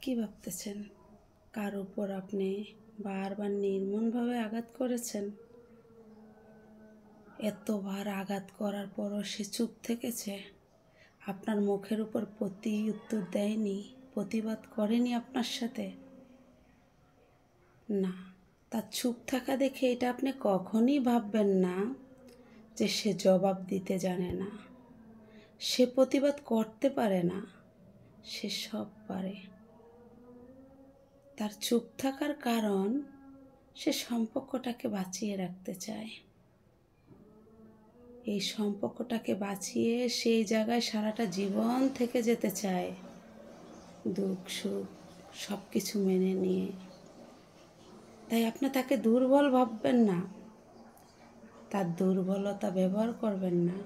কি ভাবতেছেন? কার উপর আপনি বারবার নির্মমভাবে আঘাত করেছেন? এতবার আঘাত করার পরও সে চুপ থেকেছে? আপনার মুখের উপর উত্তর দেয়নি, প্রতিবাদ করেনি আপনার সাথে? না, তার চুপ থাকা দেখে এটা আপনি কখনই ভাববেন না যে সে জবাব দিতে জানে না, সে প্রতিবাদ করতে পারে না। সে সব পারে। তার চুপ থাকার কারণ, সে সম্পর্কটাকে বাঁচিয়ে রাখতে চায়। এই সম্পর্কটাকে বাঁচিয়ে সেই জায়গায় সারাটা জীবন থেকে যেতে চায়, দুঃখ সুখ সব কিছু মেনে নিয়ে। তাই আপনি তাকে দুর্বল ভাববেন না, তার দুর্বলতা ব্যবহার করবেন না।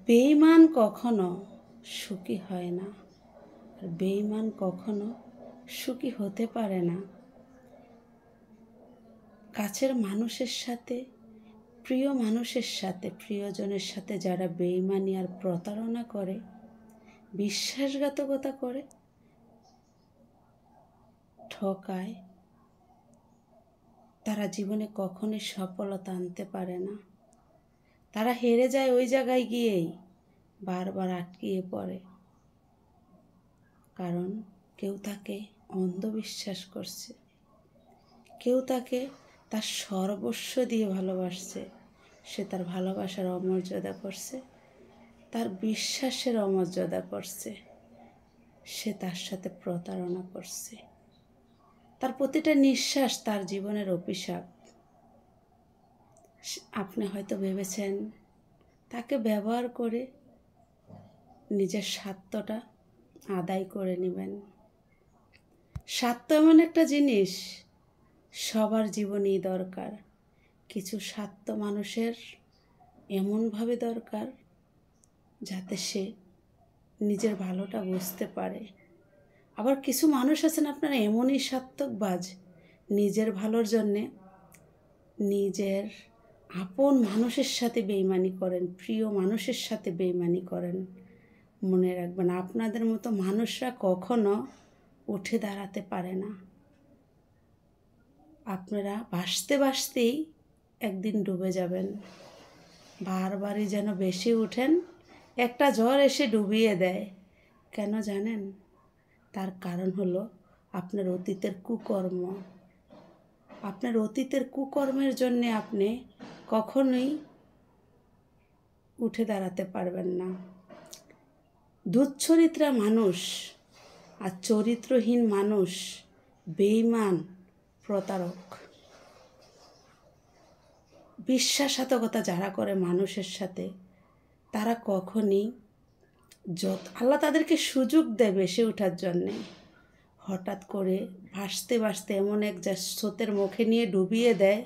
বেঈমান কখনো সুখী হয় না, আর বেঈমান কখনো সুখী হতে পারে না। কাছের মানুষের সাথে, প্রিয় মানুষের সাথে, প্রিয়জনের সাথে যারা বেঈমানি আর প্রতারণা করে, বিশ্বাসঘাতকতা করে, ঠকায়, তারা জীবনে কখনোই সফলতা আনতে পারে না। তারা হেরে যায় ওই জায়গায় গিয়েই, বারবার আটকিয়ে পড়ে। কারণ কেউ তাকে অন্ধবিশ্বাস করছে, কেউ তাকে তার সর্বস্ব দিয়ে ভালোবাসছে। সে তার ভালোবাসার অমর্যাদা করছে, তার বিশ্বাসের অমর্যাদা করছে। সে তার সাথে প্রতারণা করছে। তার প্রতিটা নিঃশ্বাস তার জীবনের অভিশাপ। আপনি হয়তো ভেবেছেন তাকে ব্যবহার করে নিজের স্বার্থটা আদায় করে নেবেন। স্বার্থ এমন একটা জিনিস, সবার জীবনেই দরকার। কিছু স্বার্থ মানুষের এমনভাবে দরকার যাতে সে নিজের ভালোটা বুঝতে পারে। আবার কিছু মানুষ আছেন আপনারা এমনই স্বার্থকবাজ, নিজের ভালোর জন্যে নিজের আপন মানুষের সাথে বেইমানি করেন, প্রিয় মানুষের সাথে বেইমানি করেন। মনে রাখবেন, আপনাদের মতো মানুষরা কখনো উঠে দাঁড়াতে পারে না। আপনারা ভাসতে ভাসতেই একদিন ডুবে যাবেন। বারবারই যেন বেশি উঠেন, একটা ঝড় এসে ডুবিয়ে দেয়। কেন জানেন? তার কারণ হলো আপনার অতীতের কুকর্ম। আপনার অতীতের কুকর্মের জন্যে আপনি কখনোই উঠে দাঁড়াতে পারবেন না। দুশ্চরিত্রা মানুষ আর চরিত্রহীন মানুষ বেঈমান, প্রতারক। বিশ্বাসঘাতকতা যারা করে মানুষের সাথে, তারা কখনই আল্লাহ তাদেরকে সুযোগ দেয় বেশি ওঠার জন্যে। হঠাৎ করে ভাসতে ভাসতে এমন এক স্রোতের মুখে নিয়ে ডুবিয়ে দেয়,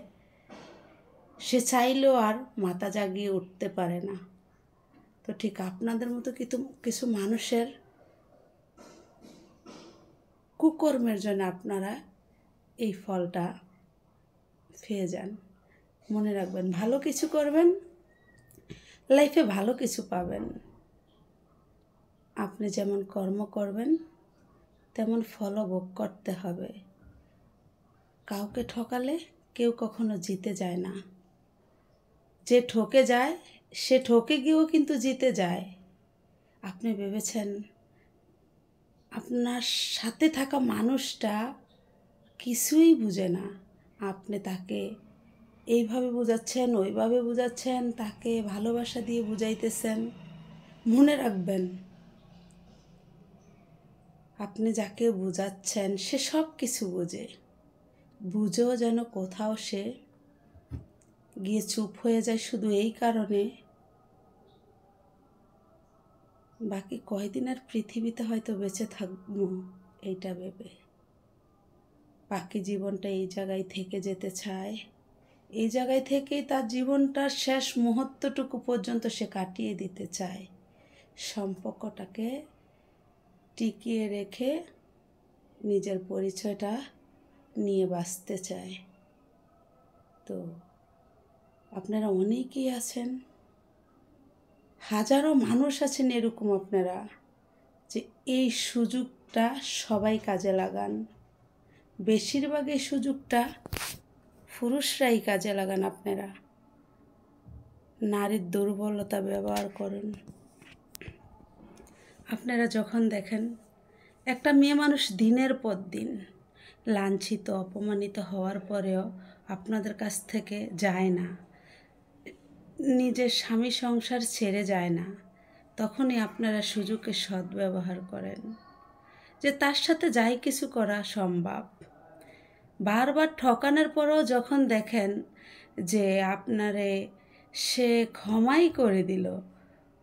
সে চাইলেও আর মাথা জাগিয়ে উঠতে পারে না। তো ঠিক আপনাদের মতো কিছু মানুষের কুকর্মের জন্য আপনারা এই ফলটা পেয়ে যান। মনে রাখবেন, ভালো কিছু করবেন, লাইফে ভালো কিছু পাবেন। আপনি যেমন কর্ম করবেন তেমন ফলও ভোগ করতে হবে। কাউকে ঠকালে কেউ কখনো জিতে যায় না। যে ঠকে যায় সে ঠকে গিয়েও কিন্তু জিতে যায়। আপনি ভেবেছেন আপনার সাথে থাকা মানুষটা কিছুই বুঝে না, আপনি তাকে এইভাবে বুঝাচ্ছেন, ওইভাবে বুঝাচ্ছেন, তাকে ভালোবাসা দিয়ে বুঝাইতেছেন। মনে রাখবেন, আপনি যাকে বুঝাচ্ছেন সে সব কিছু বোঝে, বুঝেও যেন কোথাও সে গিয়ে চুপ হয়ে যায় শুধু এই কারণে, বাকি কয়দিন আর পৃথিবীতে হয়তো বেঁচে থাকবো এইটা ভেবে। বাকি জীবনটা এই জায়গায় থেকে যেতে চায়। এই জায়গায় থেকেই তার জীবনটার শেষ মুহূর্তটুকু পর্যন্ত সে কাটিয়ে দিতে চায়। সম্পর্কটাকে টিকিয়ে রেখে নিজের পরিচয়টা নিয়ে বাঁচতে চায়। তো আপনারা অনেকেই আছেন, হাজারো মানুষ আছেন এরকম। আপনারা যে এই সুযোগটা সবাই কাজে লাগান। বেশিরভাগ এই সুযোগটা পুরুষরাই কাজে লাগান। আপনারা নারীর দুর্বলতা ব্যবহার করেন। আপনারা যখন দেখেন একটা মেয়ে মানুষ দিনের পর দিন লাঞ্ছিত অপমানিত হওয়ার পরেও আপনাদের কাছ থেকে যায় না, নিজের স্বামী সংসার ছেড়ে যায় না, তখনই আপনারা সুযোগের সদ্ব্যবহার করেন যে তার সাথে যাই কিছু করা সম্ভব। বারবার ঠকানোর পরেও যখন দেখেন যে আপনারে সে ক্ষমাই করে দিল,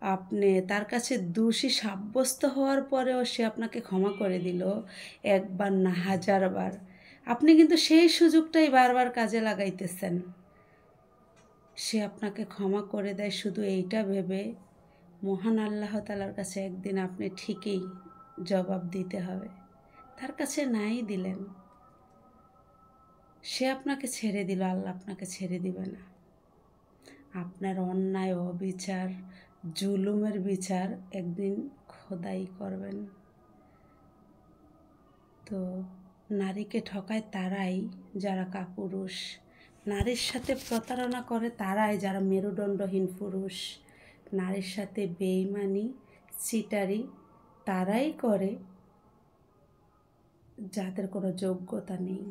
আপনি তার কাছে দোষী সাব্যস্ত হওয়ার পরেও সে আপনাকে ক্ষমা করে দিল, একবার না হাজারবার, আপনি কিন্তু সেই সুযোগটাই বারবার কাজে লাগাইতেছেন। সে আপনাকে ক্ষমা করে দেয় শুধু এইটা ভেবে মহান আল্লাহ তাআলার কাছে একদিন আপনি ঠিকই জবাব দিতে হবে। তার কাছে নাই দিলেন, সে আপনাকে ছেড়ে দিল, আল্লাহ আপনাকে ছেড়ে দিবে না। আপনার অন্যায় অবিচার জুলুমের বিচার একদিন খোদাই করবেন। তো নারীকে ঠকায় তারাই যারা কাপুরুষ, নারীর সাথে প্রতারণা করে তারাই যারা মেরুদণ্ডহীন পুরুষ, নারীর সাথে বেইমানি চিটারি তারাই করে যাদের কোনো যোগ্যতা নেই।